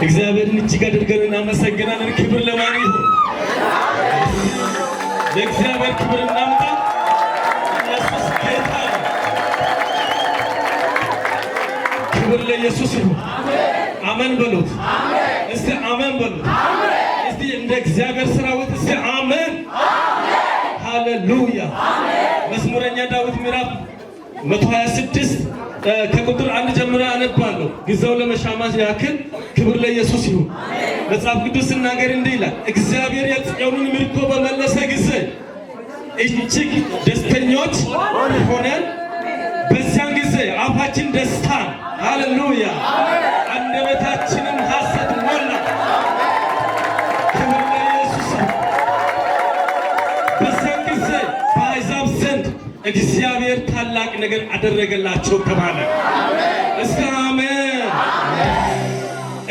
እግዚአብሔርን እጅግ አድርገን እናመሰግናለን። ክብር ለማን ይሁን? ለእግዚአብሔር ክብር እናምጣ። ኢየሱስ ጌታ ነው። ክብር ለኢየሱስ ይሁን። አሜን በሉት። እስቲ አሜን በሉት። እስቲ እንደ እግዚአብሔር ሰራዊት እስቲ አሜን። ሃሌሉያ። መዝሙረኛ ዳዊት ምዕራፍ 126 ከቁጥር 1 ጀምሮ አነባለሁ ጊዜው ለመሻማት ያክል። ክብር ለኢየሱስ ይሁን። መጽሐፍ ቅዱስ ሲናገር እንዲህ ይላል፣ እግዚአብሔር የጽዮንን ምርኮ በመለሰ ጊዜ እጅግ ደስተኞች ሆነን፣ በዚያን ጊዜ አፋችን ደስታ፣ ሃሌሉያ፣ አንደበታችንን ሐሴት ሞላ። ክብር ለኢየሱስ ይሁን። በዚያን ጊዜ በአሕዛብ ዘንድ እግዚአብሔር ታላቅ ነገር አደረገላቸው ተባለ። እስቲ አሜን።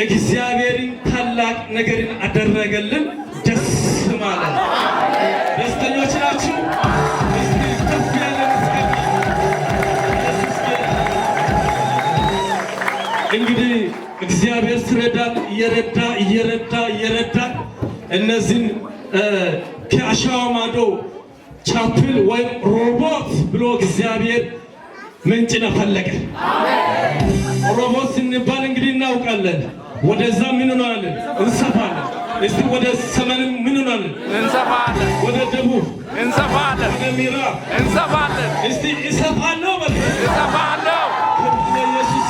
እግዚአብሔርን ታላቅ ነገርን አደረገልን፣ ደስ ማለት። ደስተኞች ናችሁ? እስቲ ከፍ ያለ ምስጋና። እንግዲህ እግዚአብሔር ሲረዳን እየረዳ እነዚህን ከአሸዋ ማዶ ቻፕል ወይም ሮቦት ብሎ እግዚአብሔር ምንጭ ፈለገ። ሮቦት ስንባል እንግዲህ እናውቃለን። ወደዛ ምን እንሆናለን? እንሰፋለን። እስቲ ወደ ሰሜን ምን እንሆናለን? እንሰፋለን። ወደ ደቡብ እንሰፋለን። ወደ ምዕራብ እንሰፋለን። እስቲ እሰፋለሁ በል። እሰፋለሁ። ኢየሱስ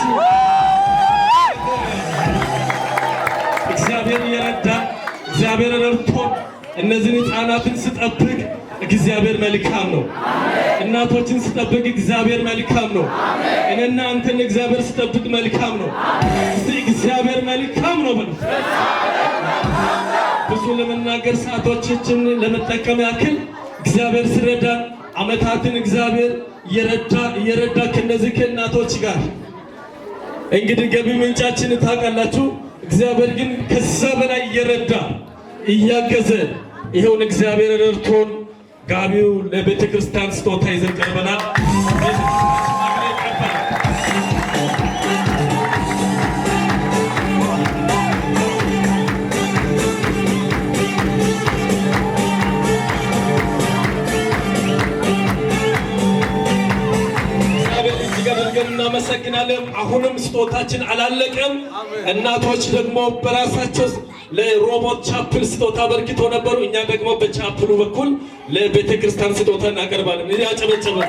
እግዚአብሔር እየረዳ እግዚአብሔር ረድቶ እነዚህን ሕፃናትን ስጠብቅ እግዚአብሔር መልካም ነው። እናቶችን ስጠብቅ እግዚአብሔር መልካም ነው። እኔና አንተን እግዚአብሔር ስጠብቅ መልካም ነው። እስቲ እግዚአብሔር መልካም ነው በሉ። ብዙ ለመናገር ሰዓቶችን ለመጠቀም ያክል እግዚአብሔር ሲረዳን ዓመታትን እግዚአብሔር እየረዳ ከነዚህ ከእናቶች ጋር እንግዲህ ገቢ ምንጫችን ታውቃላችሁ። እግዚአብሔር ግን ከዛ በላይ እየረዳ እያገዘ ይሄውን እግዚአብሔር ረድቶን ጋቢው ለቤተ ክርስቲያን ስጦታ ይዘን ቀርበናል። እናመሰግናለን። አሁንም ስጦታችን አላለቀም። እናቶች ደግሞ በራሳቸው ለሮቦት ቻፕል ስጦታ በርክቶ ነበሩ። እኛ ደግሞ በቻፕሉ በኩል ለቤተ ክርስቲያን ስጦታ እናቀርባለን። እዚህ አጨበጨበ።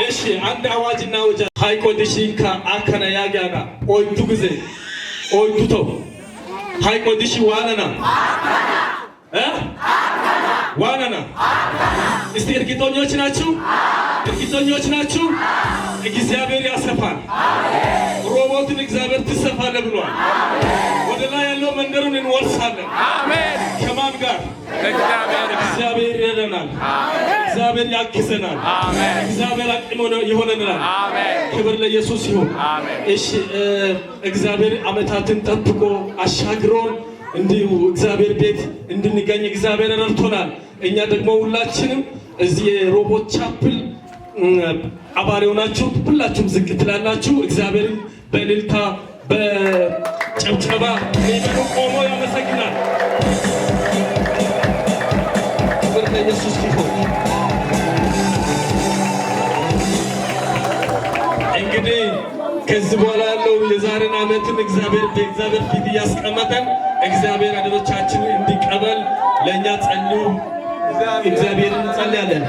እሺ አንድ አዋጅና ወጃ ሃይቆዲሽንካ አከና ያጋና ኦይቱ ጊዜ ኦይቱ ተው ሃይቆዲሽ ዋናና ዋናና እስቲ እርግጠኞች ናችሁ? እርግጠኞች ናችሁ? እግዚአብሔር ያሰፋል። ሮቦትን እግዚአብሔር ትሰፋለ ብሏል። ወደ ላይ ያለው መንደሩን እንወርሳለን። አሜን። ከማን ጋር? እግዚአብሔር ይረዳናል። እግዚአብሔር ያግዘናል። እግዚአብሔር አቅም ይሆነናል። ክብር ለኢየሱስ ይሁን። እሺ እግዚአብሔር ዓመታትን ጠብቆ አሻግሮን እንዲሁ እግዚአብሔር ቤት እንድንገኝ እግዚአብሔር ረድቶናል። እኛ ደግሞ ሁላችንም እዚህ የሮቦት ቻፕል አባሪ ሆናችሁ ሁላችሁም ዝቅ ትላላችሁ። እግዚአብሔርን በእልልታ በጨብጨባ ይመኑ ቆሞ ያመሰግናል። ክብር ለኢየሱስ ይሁን። እንግዲህ ከዚህ በኋላ ያለው የዛሬን ዓመትን እግዚአብሔር በእግዚአብሔር ፊት እያስቀመጠን እግዚአብሔር አደሮቻችንን እንዲቀበል ለእኛ ጸልዩ። እግዚአብሔርን እንጸልያለን።